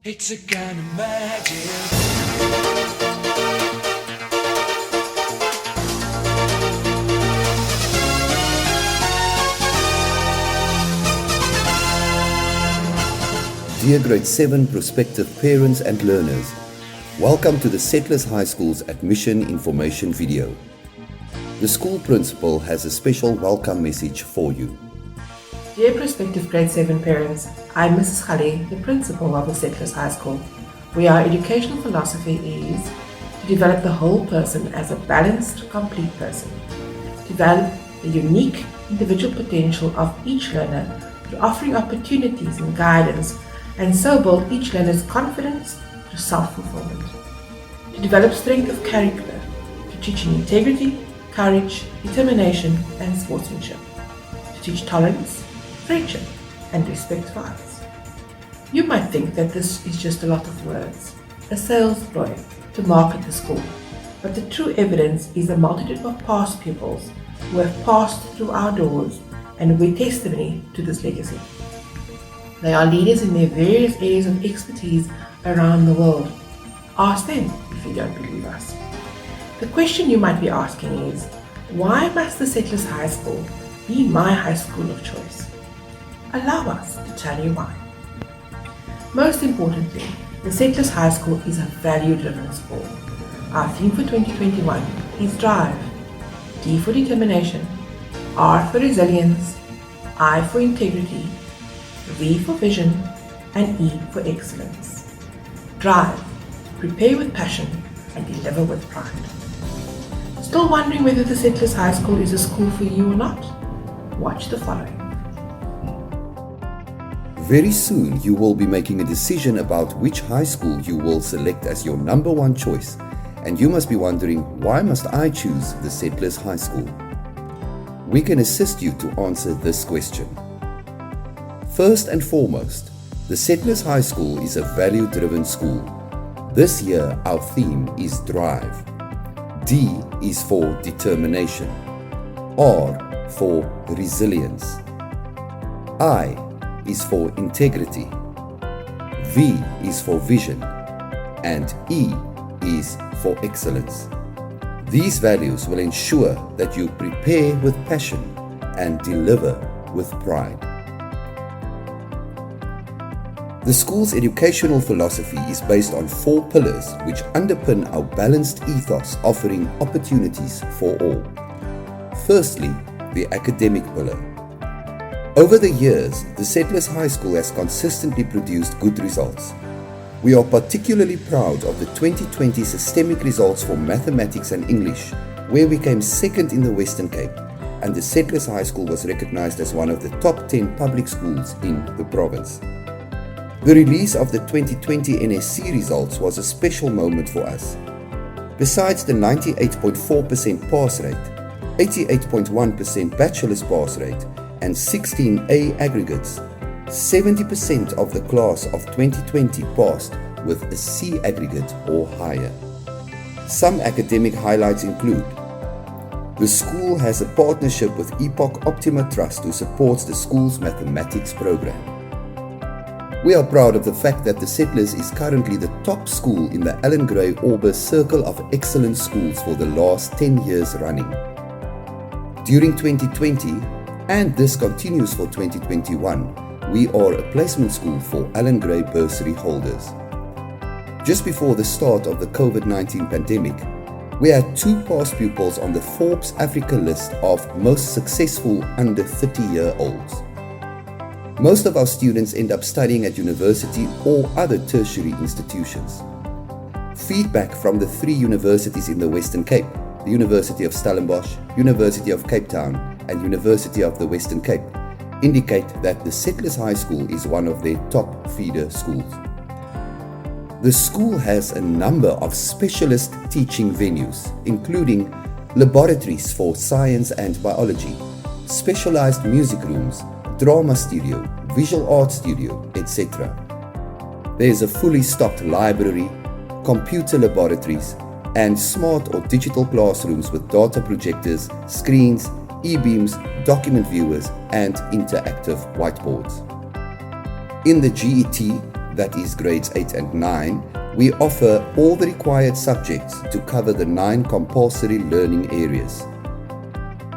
It's a kind of magic. Dear Grade 7 prospective parents and learners, welcome to the Settlers High School's admission information video. The school principal has a special welcome message for you. Dear prospective Grade 7 parents, I'm Mrs. Khale, the principal of the Settlers High School, where our educational philosophy is to develop the whole person as a balanced, complete person, develop the unique individual potential of each learner through offering opportunities and guidance, and so build each learner's confidence through self-fulfillment, to develop strength of character, to teaching integrity, courage, determination, and sportsmanship, to teach tolerance, friendship, and respect for others. You might think that this is just a lot of words, a sales ploy to market the school, but the true evidence is a multitude of past pupils who have passed through our doors and bear testimony to this legacy. They are leaders in their various areas of expertise around the world. Ask them if you don't believe us. The question you might be asking is, why must the Settlers High School be my high school of choice? Allow us to tell you why. Most importantly, the Settlers High School is a value-driven school. Our theme for 2021 is Drive. D for determination, R for resilience, I for integrity, V for vision, and E for excellence. Drive, prepare with passion, and deliver with pride. Still wondering whether the Settlers High School is a school for you or not? Watch the following. Very soon you will be making a decision about which high school you will select as your number one choice, and you must be wondering, why must I choose the Settlers High School? We can assist you to answer this question. First and foremost, the Settlers High School is a value-driven school. This year our theme is Drive. D is for determination, R for resilience, I is for integrity, V is for vision, and E is for excellence. These values will ensure that you prepare with passion and deliver with pride. The school's educational philosophy is based on 4 pillars which underpin our balanced ethos, offering opportunities for all. Firstly, the academic pillar. Over the years, the Settlers High School has consistently produced good results. We are particularly proud of the 2020 systemic results for mathematics and English, where we came second in the Western Cape, and the Settlers High School was recognized as one of the top 10 public schools in the province. The release of the 2020 NSC results was a special moment for us. Besides the 98.4% pass rate, 88.1% bachelor's pass rate, and 16 A aggregates, 70% of the class of 2020 passed with a C aggregate or higher. Some academic highlights include: the school has a partnership with Epoch Optima Trust who supports the school's mathematics program. We are proud of the fact that the Settlers is currently the top school in the Alan Gray Orbis Circle of Excellence schools for the last 10 years running. During 2020, and this continues for 2021, we are a placement school for Alan Gray bursary holders. Just before the start of the COVID-19 pandemic, we had 2 past pupils on the Forbes Africa list of most successful under 30-year-olds. Most of our students end up studying at university or other tertiary institutions. Feedback from the 3 universities in the Western Cape, the University of Stellenbosch, University of Cape Town, and University of the Western Cape, indicate that the Settlers High School is one of their top feeder schools. The school has a number of specialist teaching venues, including laboratories for science and biology, specialized music rooms, drama studio, visual arts studio, etc. There is a fully stocked library, computer laboratories, and smart or digital classrooms with data projectors, screens, e-beams, document viewers, and interactive whiteboards. In the GET, that is grades 8 and 9, we offer all the required subjects to cover the 9 compulsory learning areas.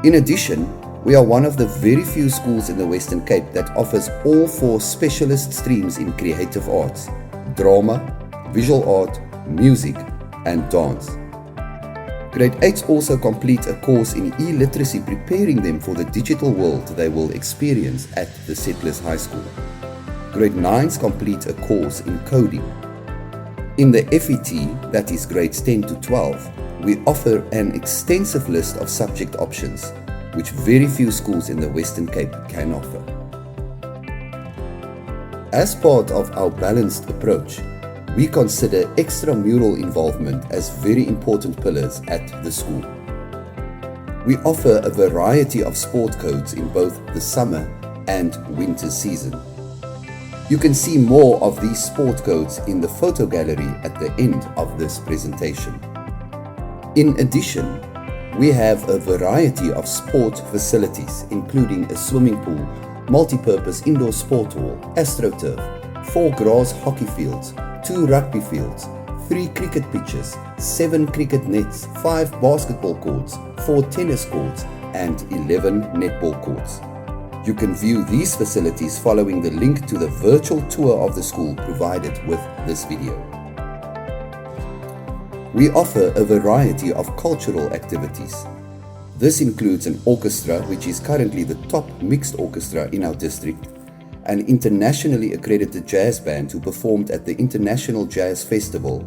In addition, we are one of the very few schools in the Western Cape that offers all 4 specialist streams in creative arts: drama, visual art, music, and dance. Grade 8s also complete a course in e-literacy, preparing them for the digital world they will experience at the Settlers High School. Grade 9s complete a course in coding. In the FET, that is grades 10 to 12, we offer an extensive list of subject options, which very few schools in the Western Cape can offer. As part of our balanced approach, we consider extramural involvement as very important pillars at the school. We offer a variety of sport codes in both the summer and winter season. You can see more of these sport codes in the photo gallery at the end of this presentation. In addition, we have a variety of sport facilities, including a swimming pool, multi-purpose indoor sport hall, AstroTurf, 4 grass hockey fields, 2 rugby fields, 3 cricket pitches, 7 cricket nets, 5 basketball courts, 4 tennis courts, and 11 netball courts. You can view these facilities following the link to the virtual tour of the school provided with this video. We offer a variety of cultural activities. This includes an orchestra, which is currently the top mixed orchestra in our district, an internationally accredited jazz band who performed at the International Jazz Festival,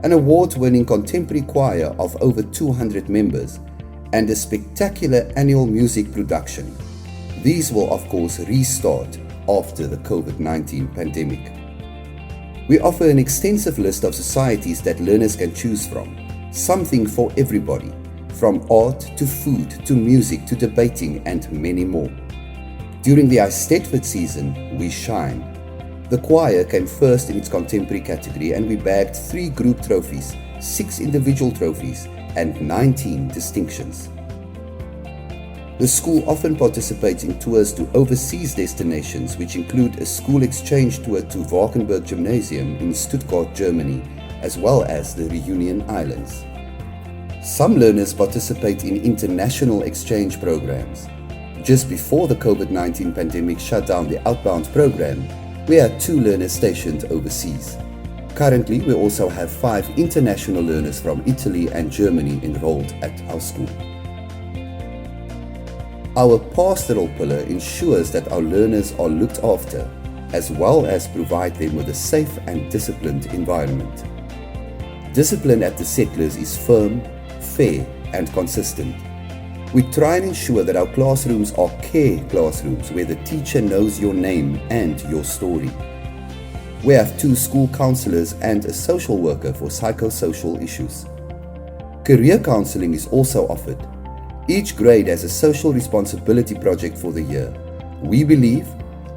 an award-winning contemporary choir of over 200 members, and a spectacular annual music production. These will of course restart after the COVID-19 pandemic. We offer an extensive list of societies that learners can choose from, something for everybody, from art to food to music to debating and many more. During the Eisteddfod season, we shine. The choir came first in its contemporary category and we bagged 3 group trophies, 6 individual trophies and 19 distinctions. The school often participates in tours to overseas destinations, which include a school exchange tour to Wagenburg Gymnasium in Stuttgart, Germany, as well as the Reunion Islands. Some learners participate in international exchange programs. Just before the COVID-19 pandemic shut down the outbound program, we had 2 learners stationed overseas. Currently, we also have 5 international learners from Italy and Germany enrolled at our school. Our pastoral pillar ensures that our learners are looked after, as well as provide them with a safe and disciplined environment. Discipline at the Settlers is firm, fair, and consistent. We try and ensure that our classrooms are care classrooms where the teacher knows your name and your story. We have 2 school counselors and a social worker for psychosocial issues. Career counseling is also offered. Each grade has a social responsibility project for the year. We believe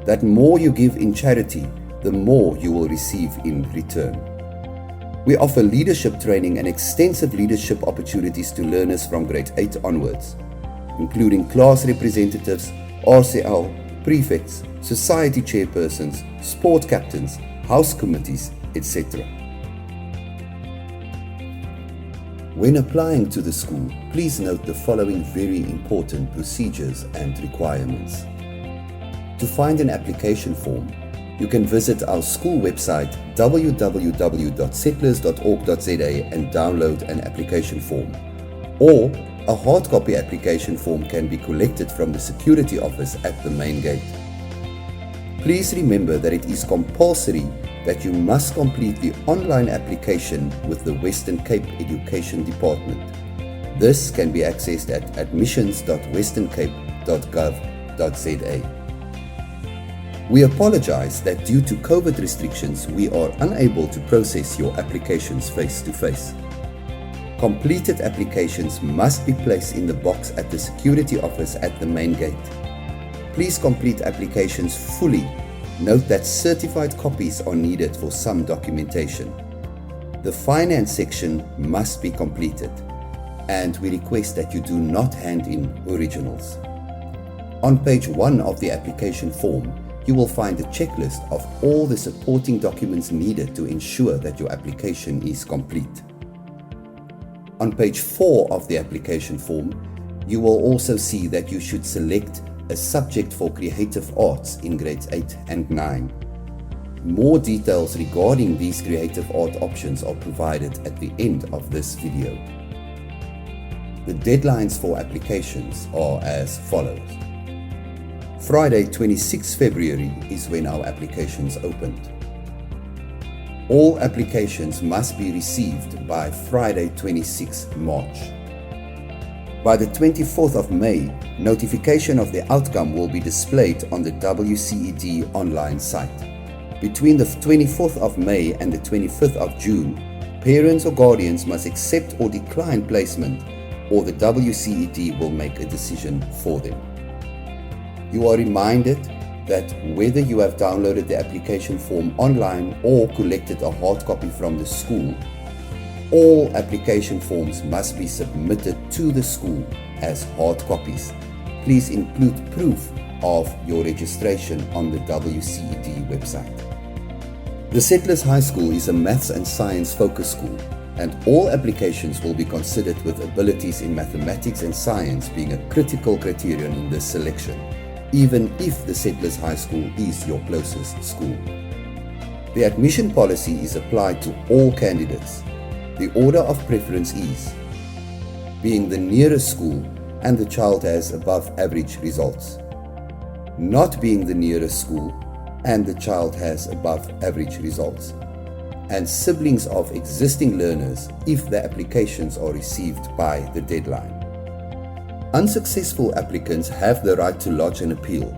that more you give in charity, the more you will receive in return. We offer leadership training and extensive leadership opportunities to learners from grade 8 onwards, including class representatives, RCL, prefects, society chairpersons, sport captains, house committees, etc. When applying to the school, please note the following very important procedures and requirements. To find an application form, you can visit our school website www.settlers.org.za and download an application form. Or a hard copy application form can be collected from the security office at the main gate. Please remember that it is compulsory that you must complete the online application with the Western Cape Education Department. This can be accessed at admissions.westerncape.gov.za. We apologize that due to COVID restrictions, we are unable to process your applications face-to-face. Completed applications must be placed in the box at the security office at the main gate. Please complete applications fully. Note that certified copies are needed for some documentation. The finance section must be completed, and we request that you do not hand in originals. On page 1 of the application form, you will find a checklist of all the supporting documents needed to ensure that your application is complete. On page 4 of the application form, you will also see that you should select a subject for creative arts in grades 8 and 9. More details regarding these creative art options are provided at the end of this video. The deadlines for applications are as follows. Friday 26 February is when our applications opened. All applications must be received by Friday 26 March. By the 24th of May, notification of the outcome will be displayed on the WCED online site. Between the 24th of May and the 25th of June, parents or guardians must accept or decline placement, or the WCED will make a decision for them. You are reminded that whether you have downloaded the application form online or collected a hard copy from the school, all application forms must be submitted to the school as hard copies. Please include proof of your registration on the WCED website. The Settlers High School is a maths and science focused school, and all applications will be considered with abilities in mathematics and science being a critical criterion in this selection, even if the Settlers High School is your closest school. The admission policy is applied to all candidates. The order of preference is being the nearest school and the child has above average results, not being the nearest school and the child has above average results, and siblings of existing learners if the applications are received by the deadline. Unsuccessful applicants have the right to lodge an appeal.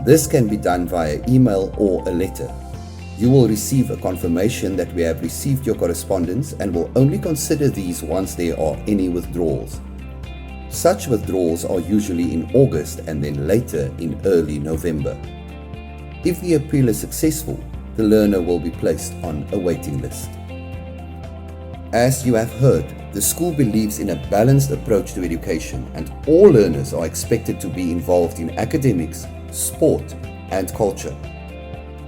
This can be done via email or a letter. You will receive a confirmation that we have received your correspondence and will only consider these once there are any withdrawals. Such withdrawals are usually in August and then later in early November. If the appeal is successful, the learner will be placed on a waiting list. As you have heard, the school believes in a balanced approach to education, and all learners are expected to be involved in academics, sport, and culture.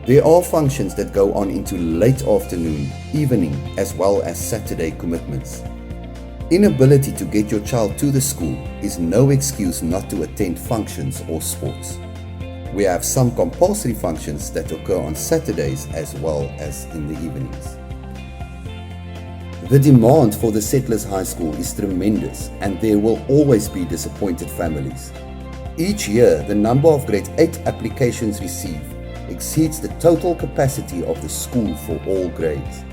There are functions that go on into late afternoon, evening, as well as Saturday commitments. Inability to get your child to the school is no excuse not to attend functions or sports. We have some compulsory functions that occur on Saturdays as well as in the evenings. The demand for the Settlers High School is tremendous, and there will always be disappointed families. Each year, the number of grade 8 applications received exceeds the total capacity of the school for all grades.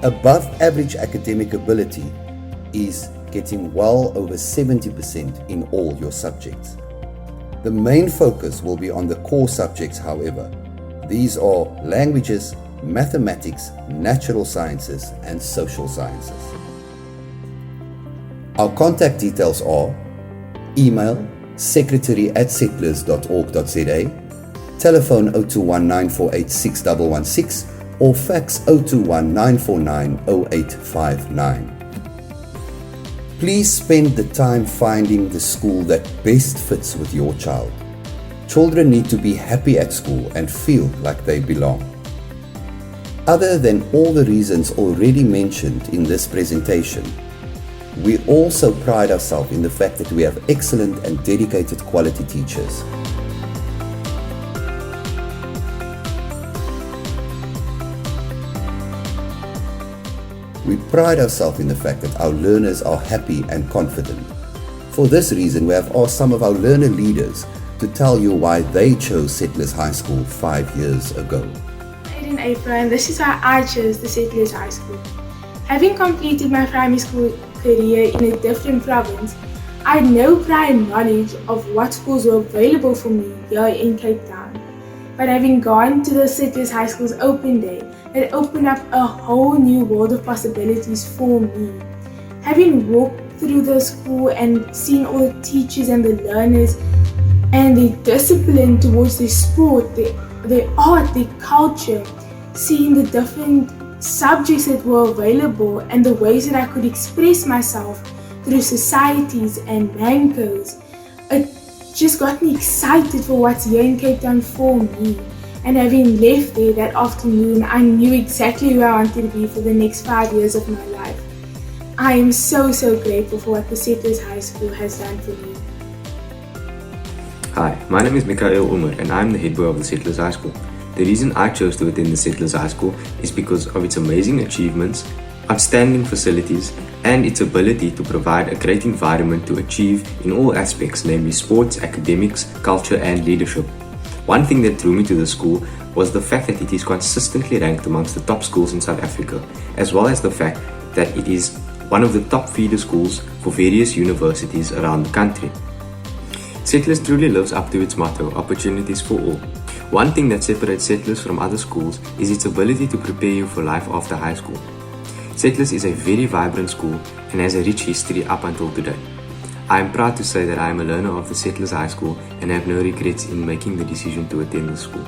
Above average academic ability is getting well over 70% in all your subjects. The main focus will be on the core subjects, however. These are languages, mathematics, natural sciences, and social sciences. Our contact details are email secretary@settlers.org.za, telephone 0219486116, or fax 0219490859. Please spend the time finding the school that best fits with your child. Children need to be happy at school and feel like they belong. Other than all the reasons already mentioned in this presentation, we also pride ourselves in the fact that we have excellent and dedicated quality teachers. We pride ourselves in the fact that our learners are happy and confident. For this reason, we have asked some of our learner leaders to tell you why they chose Settlers High School 5 years ago. In April, and this is why I chose the Settlers High School. Having completed my primary school career in a different province, I had no prior knowledge of what schools were available for me here in Cape Town. But having gone to the Settlers High School's open day, it opened up a whole new world of possibilities for me. Having walked through the school and seen all the teachers and the learners and the discipline towards their sport, their art, their culture, seeing the different subjects that were available and the ways that I could express myself through societies and mancos, it just got me excited for what's here in Cape Town for me. And having left there that afternoon, I knew exactly where I wanted to be for the next 5 years of my life. I am so grateful for what the Settlers High School has done for me. Hi, my name is Mikael Umar and I'm the head boy of the Settlers High School. The reason I chose to attend the Settlers High School is because of its amazing achievements, outstanding facilities, and its ability to provide a great environment to achieve in all aspects, namely sports, academics, culture, and leadership. One thing that drew me to the school was the fact that it is consistently ranked amongst the top schools in South Africa, as well as the fact that it is one of the top feeder schools for various universities around the country. Settlers truly lives up to its motto, opportunities for all. One thing that separates Settlers from other schools is its ability to prepare you for life after high school. Settlers is a very vibrant school and has a rich history up until today. I am proud to say that I am a learner of the Settlers High School and have no regrets in making the decision to attend the school.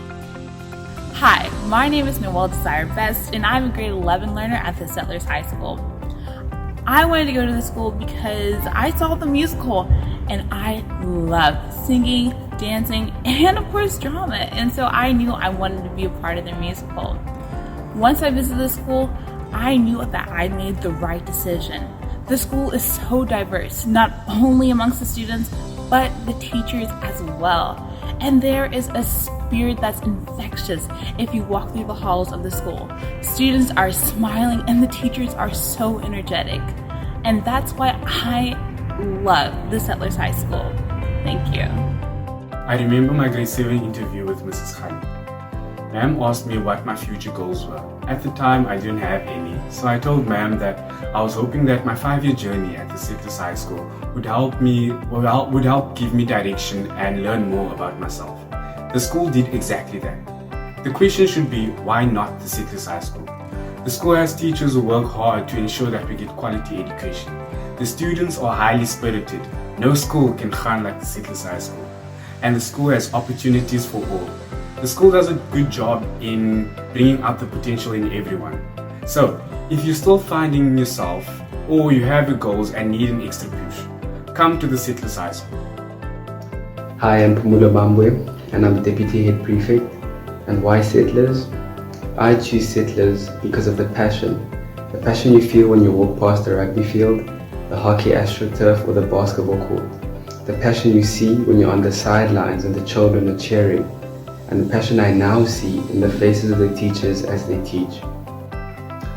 Hi, my name is Noelle Desire Best and I'm a grade 11 learner at the Settlers High School. I wanted to go to the school because I saw the musical and I love singing, dancing, and of course drama, and so I knew I wanted to be a part of the musical. Once I visited the school, I knew that I made the right decision. The school is so diverse, not only amongst the students, but the teachers as well. And there is a spirit that's infectious if you walk through the halls of the school. Students are smiling and the teachers are so energetic. And that's why I love the Settlers High School. Thank you. I remember my grade 7 interview with Mrs. Khali. Ma'am asked me what my future goals were. At the time, I didn't have any, so I told ma'am that I was hoping that my 5-year journey at the Settlers High School would help give me direction and learn more about myself. The school did exactly that. The question should be, why not the Settlers High School? The school has teachers who work hard to ensure that we get quality education. The students are highly spirited. No school can shine like the Settlers High School. And the school has opportunities for all. The school does a good job in bringing out the potential in everyone. So, if you're still finding yourself or you have your goals and need an extra push, come to the Settlers High School. Hi, I'm Pumula Bambwe and I'm Deputy Head Prefect. And why Settlers? I choose Settlers because of the passion you feel when you walk past the rugby field, the hockey astroturf or the basketball court. The passion you see when you're on the sidelines and the children are cheering, and the passion I now see in the faces of the teachers as they teach.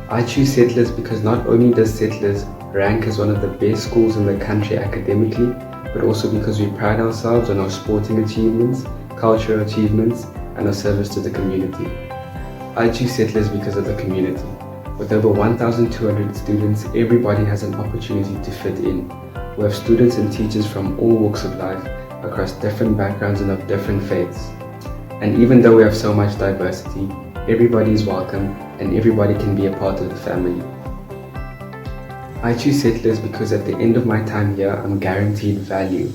I choose Settlers because not only does Settlers rank as one of the best schools in the country academically, but also because we pride ourselves on our sporting achievements, cultural achievements, and our service to the community. I choose Settlers because of the community. With over 1,200 students, everybody has an opportunity to fit in. We have students and teachers from all walks of life, across different backgrounds and of different faiths. And even though we have so much diversity, everybody is welcome and everybody can be a part of the family. I choose Settlers because at the end of my time here, I'm guaranteed value.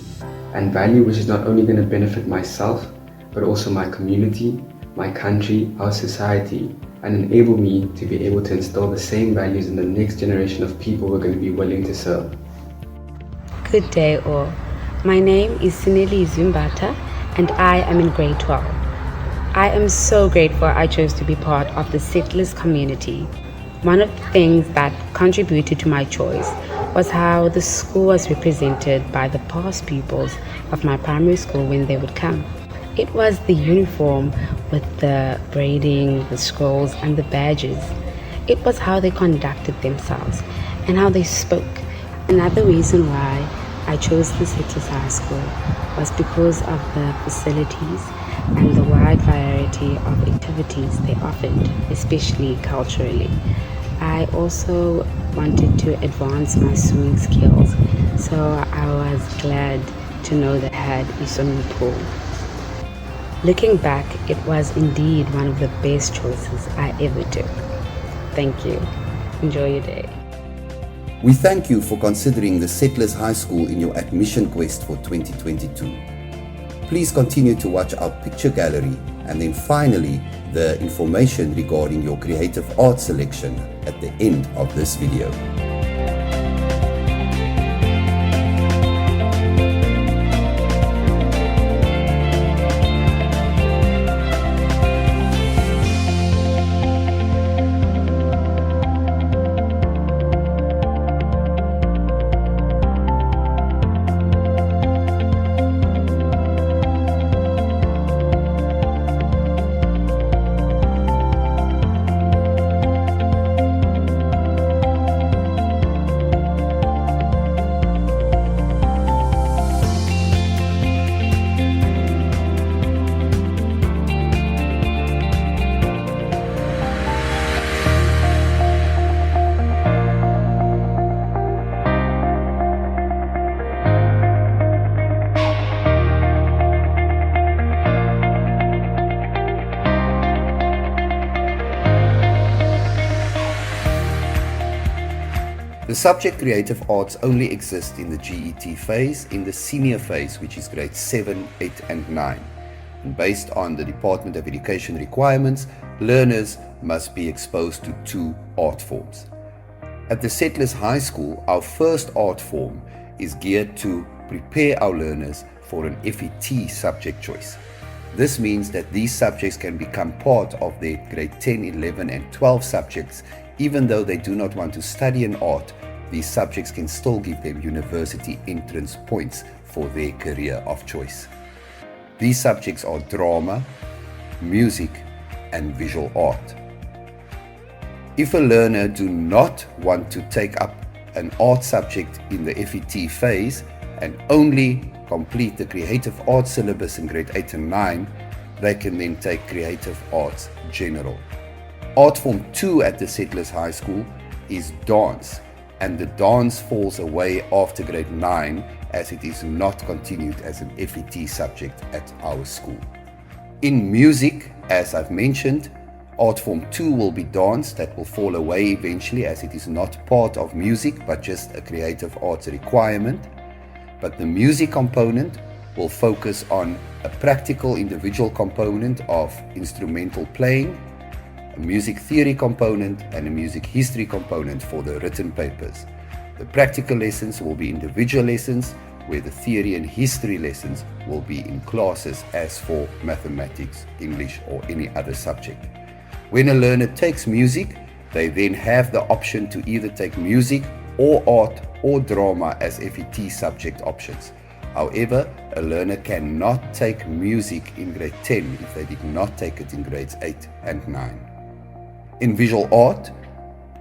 And value which is not only going to benefit myself, but also my community, my country, our society, and enable me to be able to instill the same values in the next generation of people who are going to be willing to serve. Good day all. My name is Sineli Zumbata and I am in grade 12. I am so grateful I chose to be part of the Settlers community. One of the things that contributed to my choice was how the school was represented by the past pupils of my primary school when they would come. It was the uniform with the braiding, the scrolls and the badges. It was how they conducted themselves and how they spoke. Another reason why I chose the Settlers High School was because of the facilities and the wide variety of activities they offered, especially culturally. I also wanted to advance my swimming skills, so I was glad to know that I had a swimming pool. Looking back, it was indeed one of the best choices I ever took. Thank you. Enjoy your day. We thank you for considering the Settlers High School in your admission quest for 2022. Please continue to watch our picture gallery and then finally the information regarding your creative arts selection at the end of this video. The subject Creative Arts only exists in the GET phase, in the senior phase, which is grades 7, 8 and 9. And based on the Department of Education requirements, learners must be exposed to 2 art forms. At the Settlers High School, our first art form is geared to prepare our learners for an FET subject choice. This means that these subjects can become part of their grade 10, 11 and 12 subjects. Even though they do not want to study an art, these subjects can still give them university entrance points for their career of choice. These subjects are drama, music and visual art. If a learner do not want to take up an art subject in the FET phase and only complete the creative arts syllabus in grade 8 and 9, they can then take creative arts general. Art Form 2 at the Settlers High School is dance, and the dance falls away after grade 9 as it is not continued as an FET subject at our school. In music, as I've mentioned, Art Form 2 will be dance, that will fall away eventually as it is not part of music but just a creative arts requirement. But the music component will focus on a practical individual component of instrumental playing, a music theory component and a music history component for the written papers. The practical lessons will be individual lessons, where the theory and history lessons will be in classes as for mathematics, English or any other subject. When a learner takes music, they then have the option to either take music or art or drama as FET subject options. However, a learner cannot take music in grade 10 if they did not take it in grades 8 and 9. In visual art,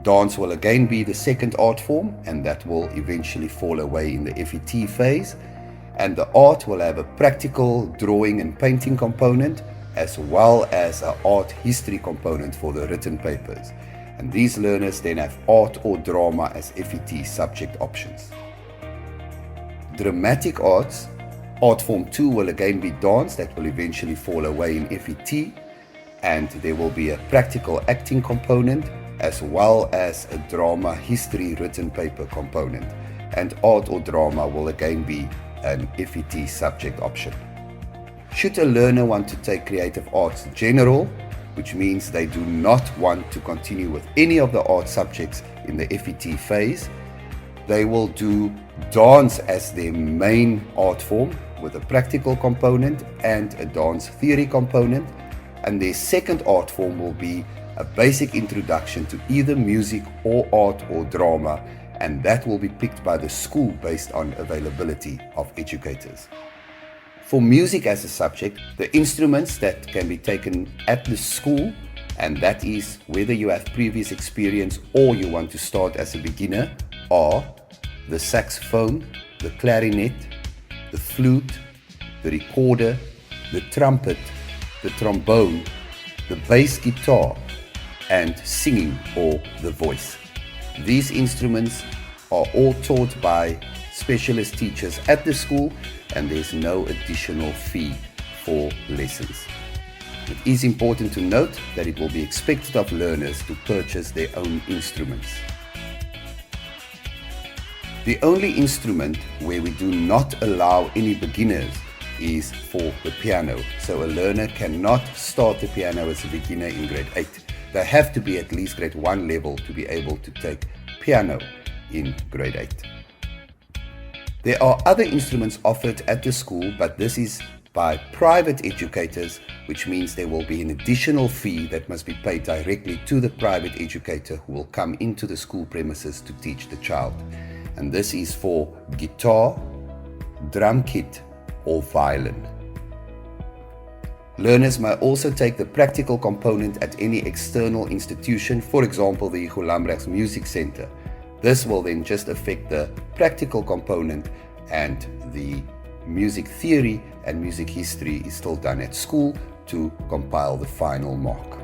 dance will again be the second art form, and that will eventually fall away in the FET phase. And the art will have a practical drawing and painting component as well as an art history component for the written papers. And these learners then have art or drama as FET subject options. Dramatic arts, Art Form 2 will again be dance, that will eventually fall away in FET, and there will be a practical acting component as well as a drama history written paper component, and art or drama will again be an FET subject option. Should a learner want to take creative arts general, which means they do not want to continue with any of the art subjects in the FET phase, they will do dance as their main art form with a practical component and a dance theory component, and their second art form will be a basic introduction to either music or art or drama, and that will be picked by the school based on availability of educators. For music as a subject, the instruments that can be taken at the school, and that is whether you have previous experience or you want to start as a beginner, are the saxophone, the clarinet, the flute, the recorder, the trumpet, the trombone, the bass guitar, and singing or the voice. These instruments are all taught by specialist teachers at the school, and there's no additional fee for lessons. It is important to note that it will be expected of learners to purchase their own instruments. The only instrument where we do not allow any beginners is for the piano. So a learner cannot start the piano as a beginner in grade 8. They have to be at least grade 1 level to be able to take piano in grade 8. There are other instruments offered at the school, but this is by private educators, which means there will be an additional fee that must be paid directly to the private educator who will come into the school premises to teach the child. And this is for guitar, drum kit, or violin. Learners may also take the practical component at any external institution, for example the Hugo Lambrechts Music Center. This will then just affect the practical component, and the music theory and music history is still done at school to compile the final mark.